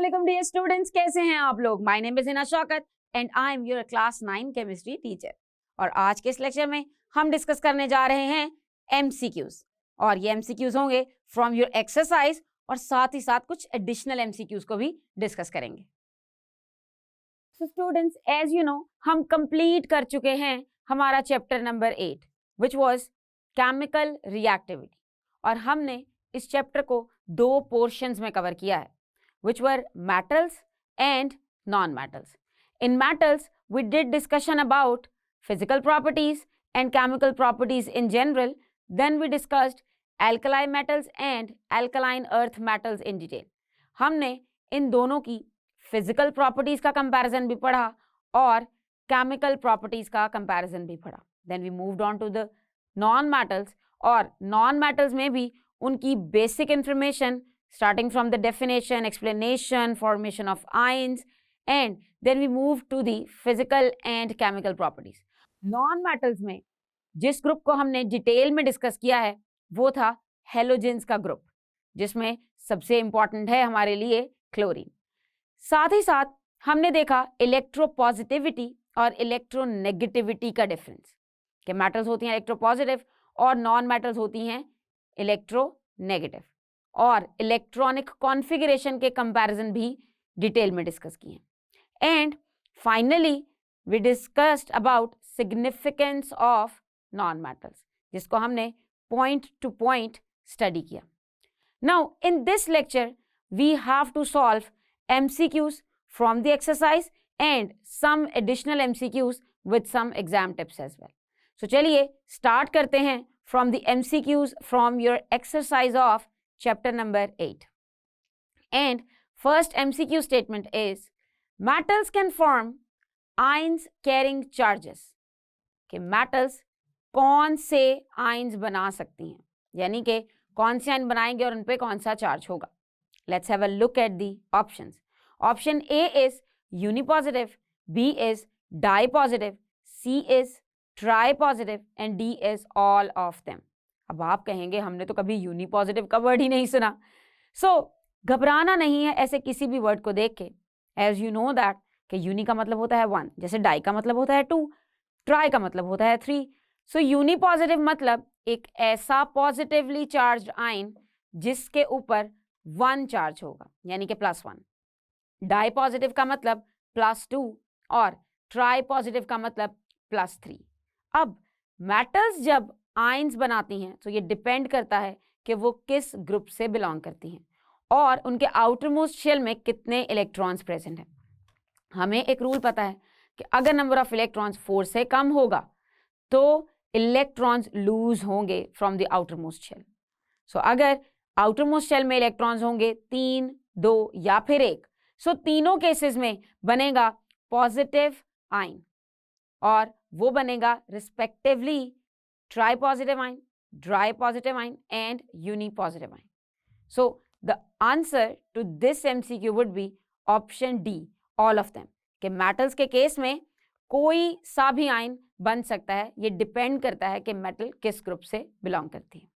अस्सलाम dear students, कैसे हैं आप लोग। My name is Hina Shaukat and I am your class 9 chemistry teacher. और आज के इस लेक्चर में हम डिस्कस करने जा रहे हैं एमसीक्यूज। और ये एमसीक्यूज होंगे फ्रॉम योर एक्सरसाइज और साथ ही साथ कुछ एडिशनल एमसीक्यूज को भी डिस्कस करेंगे। So students, as you know, हम कंप्लीट कर चुके हैं हमारा chapter number 8 which was chemical reactivity. और हमने इस चैप्टर को 2 पोर्शंस में कवर किया है, which were metals and non-metals. In metals, we did discussion about physical properties and chemical properties in general. Then we discussed alkali metals and alkaline earth metals in detail. हमने इन दोनों की physical properties का comparison भी पढ़ा और chemical properties का comparison भी पढ़ा. Then we moved on to the non-metals और non-metals में भी उनकी basic information starting from the definition, explanation, formation of ions, and then we move to the physical and chemical properties. Non-metals में जिस group को हमने डिटेल में discuss किया है वो था हेलोजेंस का ग्रुप, जिसमें सबसे इंपॉर्टेंट है हमारे लिए क्लोरीन। साथ ही साथ हमने देखा इलेक्ट्रोपॉजिटिविटी और इलेक्ट्रोनेगेटिविटी का डिफरेंस, कि मेटल्स होती हैं इलेक्ट्रोपॉजिटिव और नॉन मेटल्स होती हैं इलेक्ट्रोनेगेटिव, और इलेक्ट्रॉनिक कॉन्फ़िगरेशन के कंपैरिजन भी डिटेल में डिस्कस किए हैं। And finally we discussed about significance of non metals, जिसको हमने पॉइंट टू पॉइंट स्टडी किया। Now in this lecture we have to solve MCQs from the exercise and some additional MCQs with some exam tips as well. So चलिए start करते हैं from the MCQs from your exercise of chapter number 8. And first MCQ statement is metals can form ions carrying charges. कि metals कौन से ions बना सकती हैं, यानी कि कौन से ion बनाएंगे और उन पे कौन सा चार्ज होगा। Let's have a look at the options. Option A is unipositive, B is dipositive, C is tripositive and D is all of them. अब आप कहेंगे हमने तो कभी यूनिपॉजिटिव का वर्ड ही नहीं सुना। सो घबराना नहीं है ऐसे किसी भी वर्ड को देख के। एज यू नो दैट कि यूनि का मतलब होता है 1, जैसे डाई का मतलब होता है 2, ट्राई का मतलब होता है 3। सो यूनिपॉजिटिव मतलब एक ऐसा पॉजिटिवली चार्ज आयन जिसके ऊपर 1 चार्ज होगा, यानी कि +1। डाई पॉजिटिव का मतलब +2 और ट्राई पॉजिटिव का मतलब +3। अब मेटल्स जब आयंस बनाती हैं तो ये डिपेंड करता है कि वो किस ग्रुप से बिलोंग करती हैं और उनके आउटर मोस्ट शेल में कितने इलेक्ट्रॉन्स प्रेजेंट हैं। हमें एक रूल पता है कि अगर नंबर ऑफ इलेक्ट्रॉन्स 4 से कम होगा तो इलेक्ट्रॉन्स लूज होंगे from the outer most shell. So अगर आउटर मोस्ट शेल में इलेक्ट्रॉन्स होंगे 3, 2 या फिर 1, सो तीनों केसेस में बनेगा पॉजिटिव आयन और वो बनेगा respectively tripositive ion, dipositive ion and unipositive ion. So the answer to this MCQ would be option D, all of them. कि metals के केस में कोई सा भी आयन बन सकता है, ये डिपेंड करता है कि मेटल किस ग्रुप से बिलोंग करती है।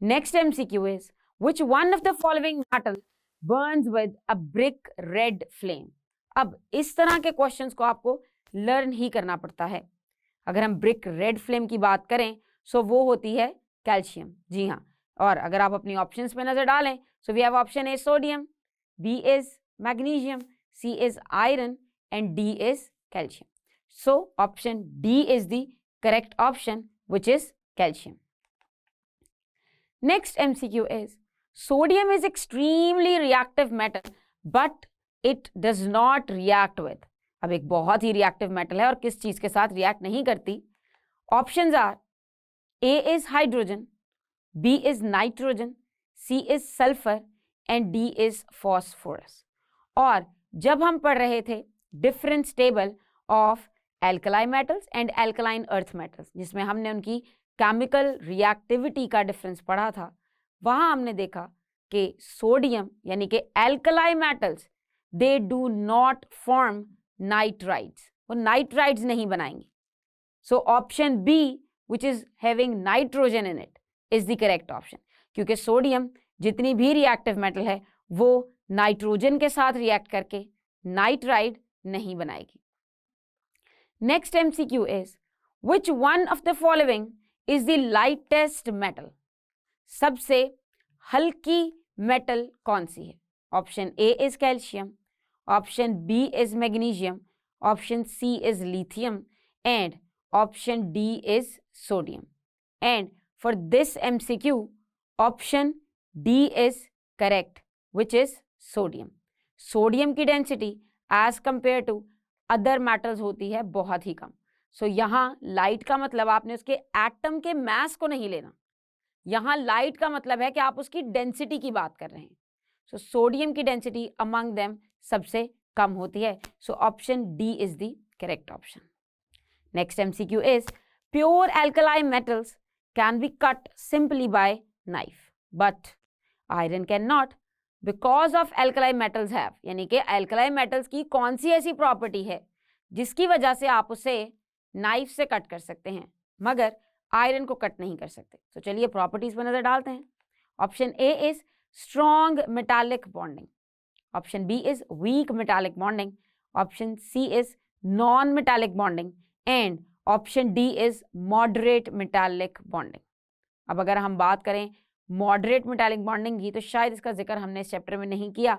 Next MCQ is which one of the following metal burns with a brick red flame? अब इस तरह के क्वेश्चंस को आपको लर्न ही करना पड़ता है। अगर हम ब्रिक रेड फ्लेम की बात करें सो वो होती है कैल्शियम। जी हाँ, और अगर आप अपनी ऑप्शंस पे नजर डालें so we have option A sodium, B is magnesium, C is iron and D is calcium. So option D is the correct option which is calcium. Next MCQ is sodium is extremely reactive metal but it does not react with. अब एक बहुत ही reactive metal है और किस चीज के साथ react नहीं करती। Options are A is hydrogen, B is nitrogen, C is sulphur and D is phosphorus. और जब हम पढ़ रहे थे difference table of alkali metals and alkaline earth metals, जिसमें हमने उनकी केमिकल रिएक्टिविटी का डिफरेंस पढ़ा था, वहां हमने देखा कि सोडियम यानी कि alkali metals they do not form nitrides, वो नाइट्राइड्स नहीं बनाएंगे। So option B which is having nitrogen in it is the correct option, क्योंकि सोडियम जितनी भी रिएक्टिव मेटल है वो नाइट्रोजन के साथ रिएक्ट करके नाइट्राइड नहीं बनाएगी। Next MCQ is which one of the following is the lightest metal? सबसे हल्की मेटल कौन सी है? Option A is calcium, option B is magnesium, option C is lithium and option D is sodium. And for this MCQ option D is correct which is sodium. Sodium की density as compare to other metals होती है बहुत ही कम। सो यहाँ light का मतलब आपने उसके atom के मास को नहीं लेना, यहाँ लाइट का मतलब है कि आप उसकी डेंसिटी की बात कर रहे हैं। सो सोडियम की डेंसिटी अमंग देम सबसे कम होती है। So option D is the correct option. Next MCQ is pure alkali metals can be cut simply by knife but iron can not because of alkali metals have, यानी कि alkali metals की कौन सी ऐसी property है जिसकी वजह से आप उसे नाइफ से कट कर सकते हैं मगर आयरन को कट नहीं कर सकते। तो चलिए प्रॉपर्टीज पर नजर डालते हैं। Option A is strong metallic bonding, option B is weak metallic bonding, option C is non metallic bonding and option D is moderate metallic bonding. अब अगर हम बात करें मॉडरेट मेटालिक बॉन्डिंग की तो शायद इसका जिक्र हमने इस चैप्टर में नहीं किया,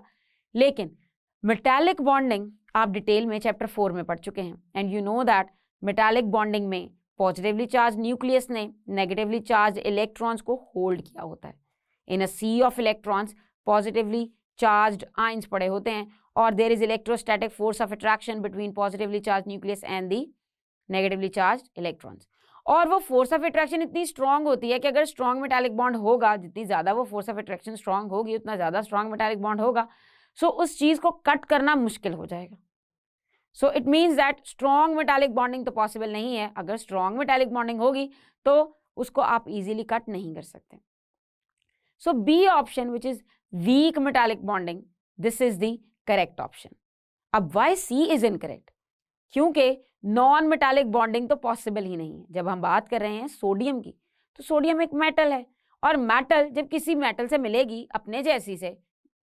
लेकिन मेटालिक बॉन्डिंग आप डिटेल में चैप्टर 4 में पढ़ चुके हैं। And you know that metallic bonding में पॉजिटिवली चार्ज न्यूक्लियस ने नेगेटिवली चार्ज इलेक्ट्रॉन्स को होल्ड किया होता है। In a sea of electrons positively charged ions पड़े होते हैं और there is electrostatic force of attraction between positively charge nucleus and the negatively charge electrons. और वो फोर्स ऑफ अट्रैक्शन इतनी स्ट्रांग होती है कि अगर स्ट्रांग मेटालिक बॉन्ड होगा, जितनी ज्यादा वो फोर्स ऑफ अट्रैक्शन स्ट्रांग होगी उतना ज्यादा स्ट्रांग मेटालिक बॉन्ड होगा, सो उस चीज को कट करना मुश्किल हो जाएगा। So it means that strong metallic bonding तो पॉसिबल नहीं है। अगर स्ट्रॉन्ग मेटालिक बॉन्डिंग होगी तो उसको आप इजीली कट नहीं कर सकते। So B option which is weak metallic bonding, this is the correct option. अब वाई सी इज इनकरेक्ट? क्योंकि नॉन मेटालिक बॉन्डिंग तो पॉसिबल ही नहीं है। जब हम बात कर रहे हैं सोडियम की तो सोडियम एक मेटल है और मेटल जब किसी मेटल से मिलेगी अपने जैसी से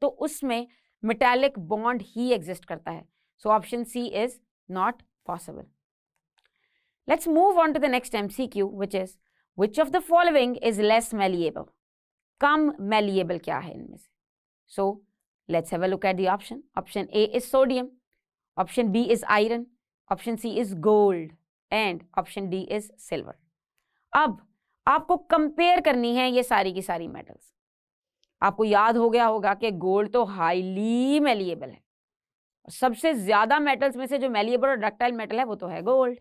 तो उसमें मेटालिक बॉन्ड ही एग्जिस्ट करता है। So option C is not possible. Let's move on to the next MCQ which is which of the following is less malleable? Come malleable क्या है इनमें से? So let's have a look at the option. Option A is sodium, option B is iron, option C is gold and option D is silver. अब आपको compare करनी है ये सारी की सारी मेटल्स। आपको याद हो गया होगा कि गोल्ड तो हाईली malleable है, सबसे ज्यादा मेटल्स में से जो मैलिएबल और डक्टाइल मेटल है वो तो है गोल्ड,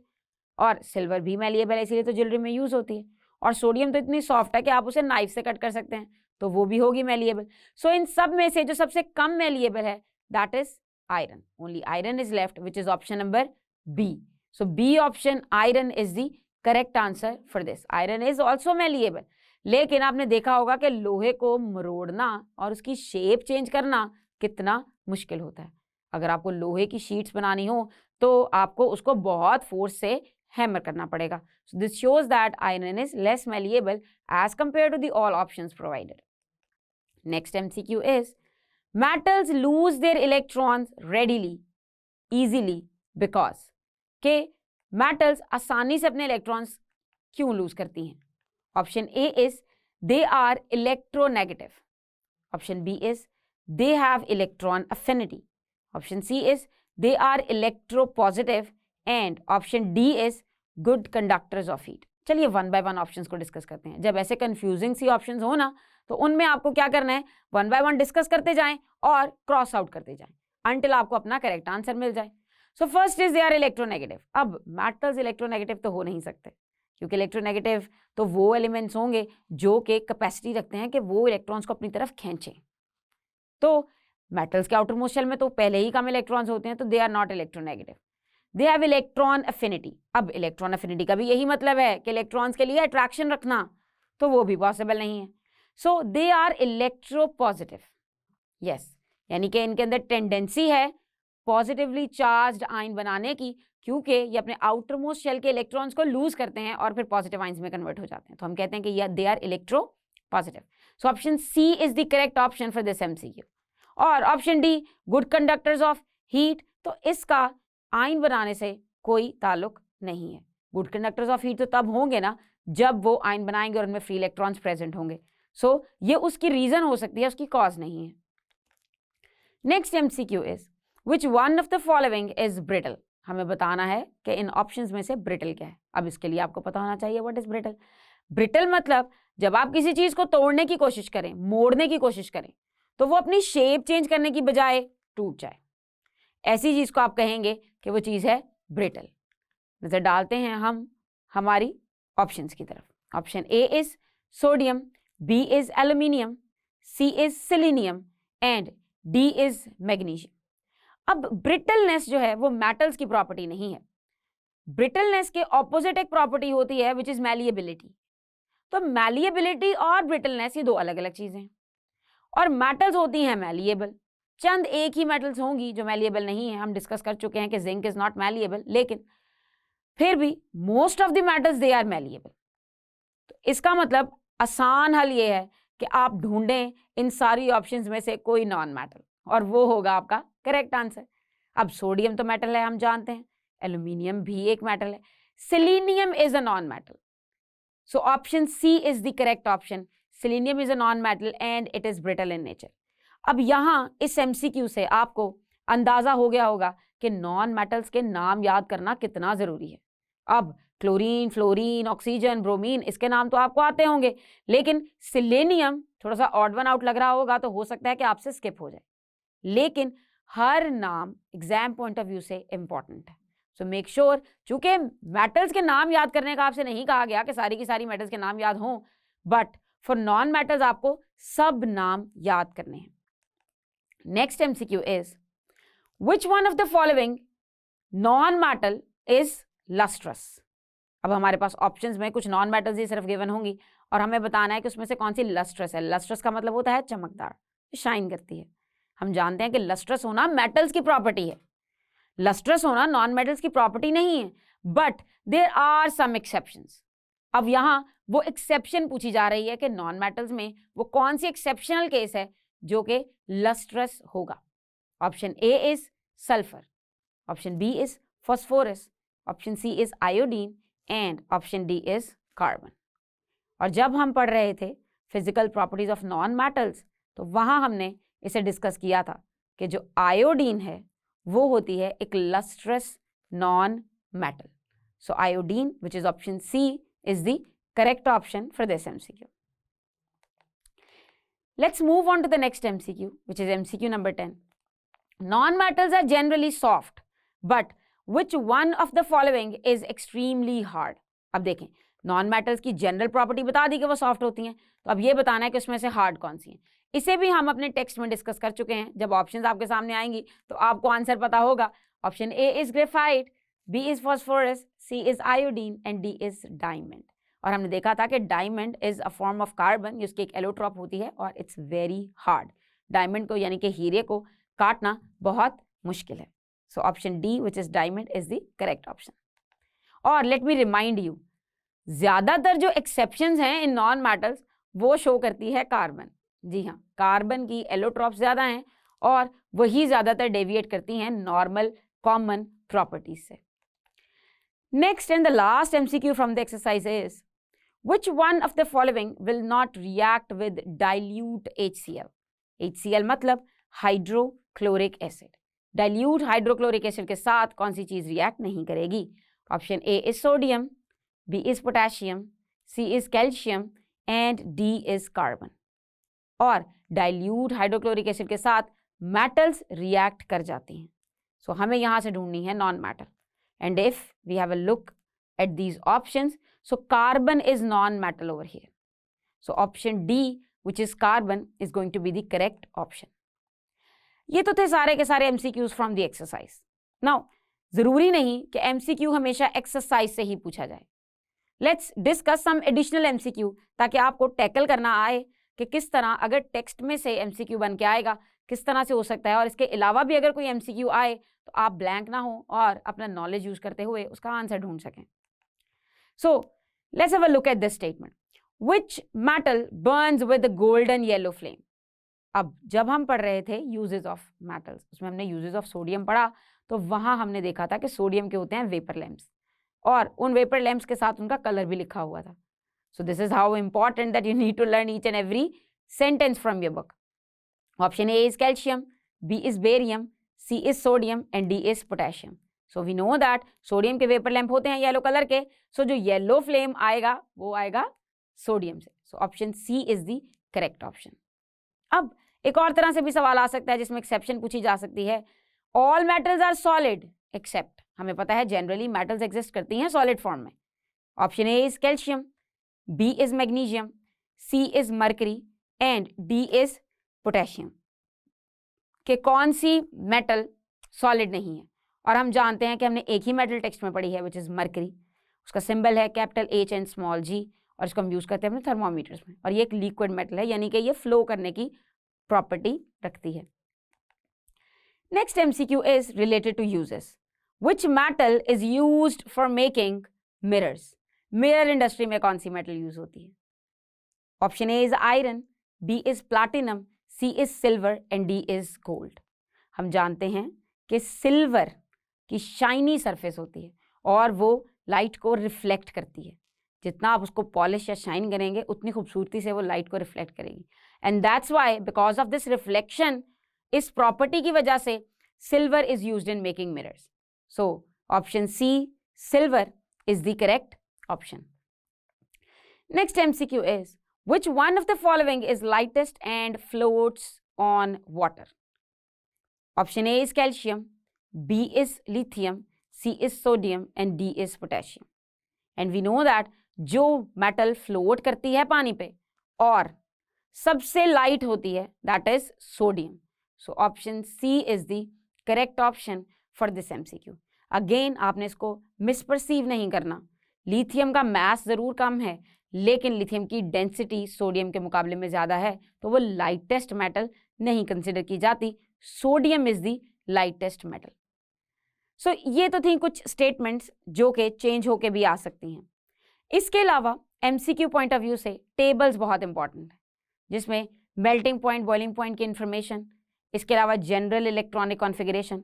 और सिल्वर भी मैलिएबल है इसीलिए तो ज्वेलरी में यूज होती है, और सोडियम तो इतनी सॉफ्ट है कि आप उसे नाइफ से कट कर सकते हैं तो वो भी होगी मैलिएबल। सो इन सब में से जो सबसे कम मैलिएबल है that is iron. Only iron is left which is option number B. So B option iron is the correct answer for this. Iron is also malleable, लेकिन आपने देखा होगा कि लोहे को मरोड़ना और उसकी शेप चेंज करना कितना मुश्किल होता है। अगर आपको लोहे की शीट्स बनानी हो तो आपको उसको बहुत फोर्स से हैमर करना पड़ेगा। So this shows that iron is less malleable as compare to the all options provided. Next MCQ is metals lose their electrons readily easily because के मेटल्स आसानी से अपने इलेक्ट्रॉन्स क्यों लूज करती हैं? Option A is they are electronegative, option B is they have electron affinity, option C is they are electropositive and option D is good conductors of heat. चलिए one by one options को discuss करते हैं। जब ऐसे confusing सी options हो ना तो उनमें आपको क्या करना है, वन बाय वन डिस्कस करते जाएं और क्रॉस आउट करते जाएं अंटिल आपको अपना करेक्ट आंसर मिल जाए। So first is they are electronegative. अब मेटल्स इलेक्ट्रोनेगेटिव तो हो नहीं सकते क्योंकि इलेक्ट्रोनेगेटिव तो वो एलिमेंट्स होंगे जो कि कैपेसिटी रखते हैं कि वो इलेक्ट्रॉन्स को अपनी तरफ खींचें। तो मेटल्स के आउटर मोस्ट शेल में तो पहले ही कम इलेक्ट्रॉन्स होते हैं तो they are not electronegative. They have electron affinity. अब इलेक्ट्रॉन अफिनिटी का भी यही मतलब है कि इलेक्ट्रॉन्स के लिए अट्रैक्शन रखना, तो वो भी पॉसिबल नहीं है। सो दे आर इलेक्ट्रोपॉजिटिव। यस, यानी कि इनके अंदर टेंडेंसी है पॉजिटिवली चार्ज्ड आयन बनाने की, क्योंकि ये अपने आउटर मोस्ट शेल के इलेक्ट्रॉन्स को लूज करते हैं और फिर पॉजिटिव आयंस में कन्वर्ट हो जाते हैं। तो हम कहते हैं कि they are electropositive. So option C is the correct option for this MCQ। और option D good conductors of heat, तो इसका आयन बनाने से कोई ताल्लुक नहीं है। गुड कंडक्टर्स ऑफ हीट तो तब होंगे ना जब वो आयन बनाएंगे और उनमें फ्री इलेक्ट्रॉन्स प्रेजेंट होंगे। सो ये उसकी रीजन हो सकती है, उसकी कॉज नहीं है। Next MCQ is which one of the following is brittle. हमें बताना है कि इन ऑप्शंस में से ब्रिटल क्या है। अब इसके लिए आपको पता होना चाहिए व्हाट इज ब्रिटल। ब्रिटल मतलब जब आप किसी चीज को तोड़ने की कोशिश करें, मोड़ने की कोशिश करें, तो वो अपनी शेप चेंज करने की बजाय टूट जाए, ऐसी चीज को आप कहेंगे कि वो चीज है ब्रिटल। नजर डालते हैं हम हमारी ऑप्शंस की तरफ। Option A is sodium, B is aluminium, C is selenium and D is magnesium. अब ब्रिटलनेस जो है वो मेटल्स की प्रॉपर्टी नहीं है। ब्रिटलनेस के ऑपोजिट एक प्रॉपर्टी होती है विच इज मैलिएबिलिटी। तो मैलिएबिलिटी और ब्रिटलनेस ये दो अलग अलग चीजें हैं, और मेटल्स होती हैं मैलिएबल। चंद एक ही मेटल्स होंगी जो मैलिएबल नहीं है। हम डिस्कस कर चुके हैं कि जिंक इज नॉट मैलिएबल, लेकिन फिर भी most of the metals they are malleable. तो इसका मतलब आसान हल ये है कि आप ढूंढें इन सारी ऑप्शंस में से कोई नॉन मेटल, और वो होगा आपका करेक्ट आंसर। अब सोडियम तो मेटल है, हम जानते हैं, एल्यूमिनियम भी एक मेटल है, selenium is a non metal. So option C is the correct option. Selenium is a non metal and it is brittle in nature. अब यहाँ इस एमसीक्यू से आपको अंदाजा हो गया होगा कि नॉन मेटल्स के नाम याद करना कितना जरूरी है। अब क्लोरीन, फ्लोरीन, ऑक्सीजन, ब्रोमीन, इसके नाम तो आपको आते होंगे, लेकिन सिलेनियम थोड़ा सा ऑड वन आउट लग रहा होगा, तो हो सकता है कि आपसे स्किप हो जाए, लेकिन हर नाम एग्जाम पॉइंट ऑफ व्यू से इंपॉर्टेंट है। सो मेक श्योर, चूंकि मेटल्स के नाम याद करने का आपसे नहीं कहा गया कि सारी की सारी मेटल्स के नाम याद हों, बट फॉर नॉन मेटल्स आपको सब नाम याद करने हैं। Next MCQ is which one of the following non metal is lustrous. अब हमारे पास ऑप्शंस में कुछ नॉन मेटल्स ही सिर्फ गिवन होंगी, और हमें बताना है कि उसमें से कौन सी लस्ट्रस है। लस्ट्रस का मतलब होता है चमकदार, शाइन करती है। हम जानते हैं कि लस्ट्रस होना मेटल्स की प्रॉपर्टी है, लस्ट्रस होना नॉन मेटल्स की प्रॉपर्टी नहीं है, but there are some exceptions. अब यहाँ वो एक्सेप्शन पूछी जा रही है कि नॉन मेटल्स में वो कौन सी एक्सेप्शनल केस है जो कि लस्ट्रस होगा। Option A is sulphur, option B is phosphorus, option C is iodine and option D is carbon. और जब हम पढ़ रहे थे physical properties of non metals, तो वहां हमने इसे डिस्कस किया था कि जो आयोडीन है वो होती है एक lustrous non metal. So iodine, which is option C, is the correct option for this MCQ. Let's move on to the next MCQ, which is MCQ number 10. Non-metals are generally soft, but which one of the following is extremely hard? अब देखें, non metals की general property बता दी कि वो soft होती हैं, तो अब ये बताना है कि उसमें से हार्ड कौन सी है। इसे भी हम अपने टेक्स्ट में डिस्कस कर चुके हैं। जब ऑप्शंस आपके सामने आएंगी तो आपको आंसर पता होगा। Option A is graphite, B is phosphorus, C is iodine and D is diamond. और हमने देखा था कि diamond is a form of carbon, उसकी एक एलोट्रॉप होती है और इट्स वेरी हार्ड। डायमंड को यानी कि हीरे को काटना बहुत मुश्किल है। So option D which is diamond is the correct option. और लेट मी रिमाइंड यू, ज्यादातर जो एक्सेप्शंस हैं इन नॉन मेटल्स वो शो करती है कार्बन। जी हाँ, कार्बन की एलोट्रॉप्स ज्यादा हैं और वही ज्यादातर डेविएट करती हैं नॉर्मल कॉमन प्रॉपर्टीज से। Next and the last MCQ from the exercise is which one of the following will not react with dilute HCl? HCl मतलब hydrochloric acid. Dilute hydrochloric acid के साथ कौन सी चीज रिएक्ट नहीं करेगी? Option A is sodium, B is potassium, C is calcium and D is carbon. और dilute hydrochloric acid के साथ मेटल्स रिएक्ट कर जाती हैं। सो हमें यहां से ढूंढनी है non metal, and if we have a look at these options, so carbon is non-metal over here. So option D, which is carbon, is going to be the correct option. ये तो थे सारे के सारे MCQs from the exercise. Now, जरूरी नहीं कि MCQ हमेशा एक्सरसाइज से ही पूछा जाए। Let's discuss some additional MCQ ताकि आपको टैकल करना आए कि किस तरह अगर टेक्स्ट में से MCQ बन के आएगा किस तरह से हो सकता है, और इसके अलावा भी अगर कोई MCQ आए तो आप ब्लैंक ना हो और अपना नॉलेज यूज करते हुए उसका आंसर ढूंढ सकें। So let's have a look at this statement. Which metal burns with a golden yellow flame? अब जब हम पढ़ रहे थे यूजेस ऑफ मेटल्स, उसमें हमने यूजेस ऑफ सोडियम पढ़ा, तो वहां हमने देखा था कि सोडियम के होते हैं वेपर लैम्प्स, और उन वेपर लैम्प्स के साथ उनका कलर भी लिखा हुआ था. So this is how important that you need to learn each and every sentence from your book. Option A is calcium, B is barium, C is sodium and D is potassium. So we know that sodium के vapour lamp होते हैं yellow colour के, सो जो yellow flame आएगा वो आएगा sodium से. So option C is the correct option. अब एक और तरह से भी सवाल आ सकता है जिसमें एक्सेप्शन पूछी जा सकती है. All metals are solid except, हमें पता है जनरली मेटल्स एग्जिस्ट करती हैं सॉलिड फॉर्म में. Option A is calcium, B is magnesium, C is mercury and D is potassium. कि कौन सी मेटल सॉलिड नहीं है, और हम जानते हैं कि हमने एक ही मेटल टेक्स्ट में पढ़ी है विच इज मर्करी. उसका सिंबल है capital H and small g, और इसको हम यूज करते हैं अपने थर्मोमीटर्स में, और ये एक लिक्विड मेटल है, यानी कि ये फ्लो करने की प्रॉपर्टी रखती है. Next MCQ is related to uses. Which metal is used for making mirrors. Mirror industry में कौन सी मेटल यूज होती है. Option A is iron, B is platinum, C is silver and D is gold. हम जानते हैं कि silver की शाइनी सरफेस होती है और वो लाइट को रिफ्लेक्ट करती है. जितना आप उसको पॉलिश या शाइन करेंगे उतनी खूबसूरती से वो लाइट को रिफ्लेक्ट करेगी. And that's why because of this reflection, इस प्रॉपर्टी की वजह से silver is used in making mirrors. So option C silver is the correct option. Next MCQ is which one of the following is lightest and floats on water. Option A is calcium, B is lithium, C is sodium and D is potassium. And we know that जो metal float करती है पानी पे और सबसे light होती है that is sodium. So option C is the correct option for this MCQ. Again आपने इसको misperceive नहीं करना. लिथियम का mass ज़रूर कम है, लेकिन लिथियम की डेंसिटी सोडियम के मुकाबले में ज़्यादा है, तो वो लाइटेस्ट मेटल नहीं कंसिडर की जाती. Sodium is the lightest metal. So ये तो थी कुछ स्टेटमेंट्स जो कि चेंज होके भी आ सकती हैं. इसके अलावा MCQ पॉइंट ऑफ व्यू से टेबल्स बहुत इंपॉर्टेंट है, जिसमें मेल्टिंग पॉइंट, बॉइलिंग पॉइंट की इंफॉर्मेशन, इसके अलावा general electronic configuration,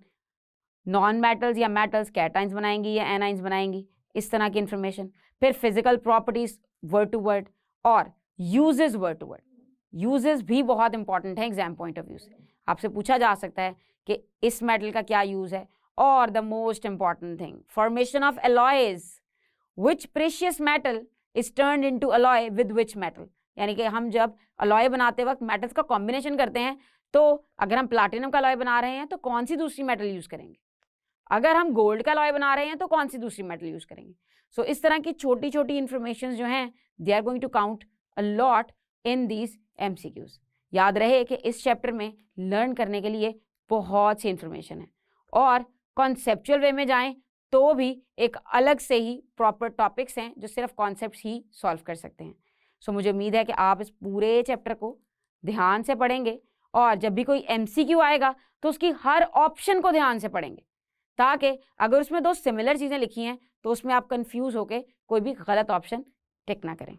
non metals या मेटल्स कैटाइंस बनाएंगी या एनाइंस बनाएंगी, इस तरह की इंफॉर्मेशन. फिर physical properties word to word और uses word to word. Uses भी बहुत इंपॉर्टेंट है एग्जाम पॉइंट ऑफ व्यू से. आपसे पूछा जा सकता है कि इस मेटल का क्या यूज है. और the most important thing, formation of alloys. Which precious metal is turned into alloy with which metal. यानी कि हम जब अलॉय बनाते वक्त मेटल्स का कॉम्बिनेशन करते हैं, तो अगर हम प्लैटिनम का अलॉय बना रहे हैं तो कौन सी दूसरी मेटल यूज करेंगे. अगर हम गोल्ड का अलॉय बना रहे हैं तो कौन सी दूसरी मेटल यूज करेंगे. सो इस तरह की छोटी छोटी इंफॉर्मेशन जो हैं, they are going to count a lot in these MCQs. याद रहे कि इस चैप्टर में लर्न करने के लिए बहुत सी इंफॉर्मेशन है, और कॉन्सेप्चुअल वे में जाएं तो भी एक अलग से ही प्रॉपर टॉपिक्स हैं जो सिर्फ कॉन्सेप्ट्स ही सॉल्व कर सकते हैं. सो मुझे उम्मीद है कि आप इस पूरे चैप्टर को ध्यान से पढ़ेंगे, और जब भी कोई MCQ आएगा तो उसकी हर ऑप्शन को ध्यान से पढ़ेंगे, ताकि अगर उसमें दो सिमिलर चीज़ें लिखी हैं तो उसमें आप कंफ्यूज होके कोई भी गलत ऑप्शन टिक ना करें.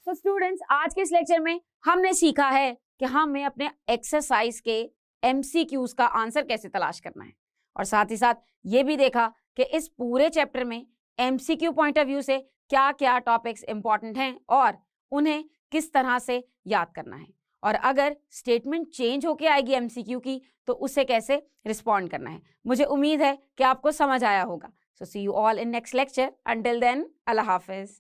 तो स्टूडेंट्स, आज के इस लेक्चर में हमने सीखा है कि हमें अपने एक्सरसाइज के MCQs का आंसर कैसे तलाश करना है, और साथ ही साथ ये भी देखा कि इस पूरे चैप्टर में MCQ पॉइंट ऑफ व्यू से क्या क्या टॉपिक्स इंपॉर्टेंट हैं और उन्हें किस तरह से याद करना है, और अगर स्टेटमेंट चेंज होके आएगी MCQ की तो उसे कैसे रिस्पॉन्ड करना है. मुझे उम्मीद है कि आपको समझ आया होगा. So see you all in next lecture. Until then, Allah Hafiz.